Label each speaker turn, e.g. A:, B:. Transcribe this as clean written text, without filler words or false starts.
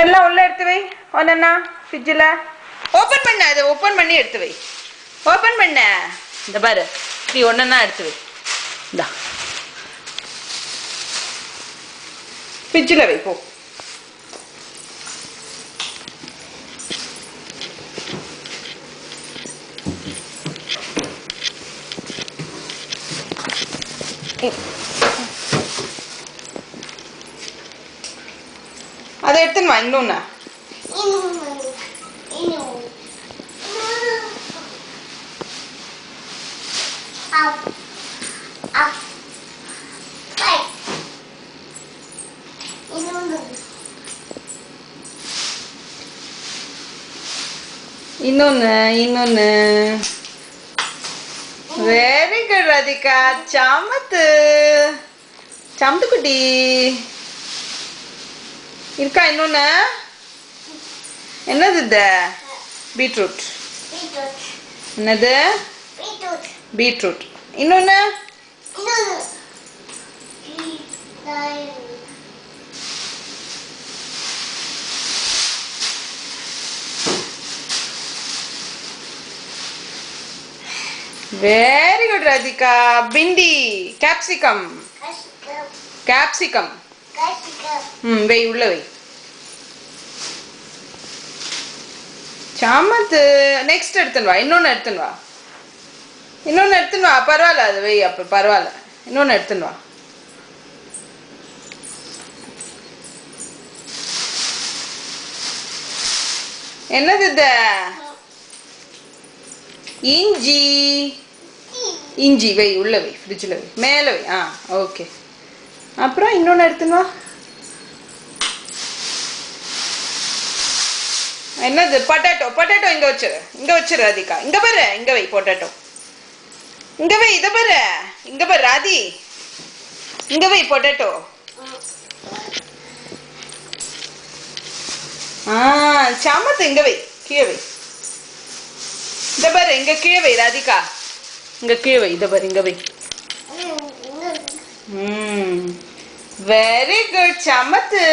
A: எல்லாம் உள்ள எடுத்து வை. ஒன்னா ஃப்ரிட்ஜில் ஓப்பன் பண்ண, அதை ஓப்பன் பண்ணி எடுத்து வை. ஓப்பன் பண்ண, இந்த பாரு, நீ ஒன்னா எடுத்து வை. இந்தா ஃப்ரிட்ஜில் வை போ. அதை எடுத்துன்னு வா. இன்னொன்னு இன்னொன்னு இன்னொன்னு. Very good Radhika. சமத்து சமத்து குட்டி இருக்கா? இன்னொன்னு என்னது? இது பீட்ரூட். என்னது? பீட்ரூட். இன்னொன்னு வெரி குட் ராதிகா. பிண்டி, கேப்சிகம். கேப்சிகம். வை, உள்ள வை. சமத்து. நெக்ஸ்ட் எடுத்துன்னு வா. இன்னொன்னு எடுத்துன்னு வா. இன்னொன்னு எடுத்துன்னு வா. பரவாயில்ல, அது வை. அப்ப பரவாயில்ல, இன்னொன்னு எடுத்துன்னு வா. என்னது இது? இஞ்சி. இஞ்சி வை, உள்ள வை, ஃப்ரிட்ஜில் வை, மேலே வை. ஓகே. அப்புறம் இன்னொன்று எடுத்துன்னு வா. என்னது? பொட்டேட்டோ. பொட்டேட்டோ இங்கே வச்சிரு. இங்கே வச்சிரு ராதிகா. இங்கே பாரு, இங்கே வை பொட்டேட்டோ. இங்கே வை. இதை பாரு, இங்கே பாரு ராதி. இங்கே வை பொட்டேட்டோ. சமத்து. இங்கே வை, கீழே வை. இதை பாரு, இங்கே கீழே வை ராதிகா. இங்கே கீழே வை. இதை பாரு, இங்கே வை. வெரி குட் சமத்து.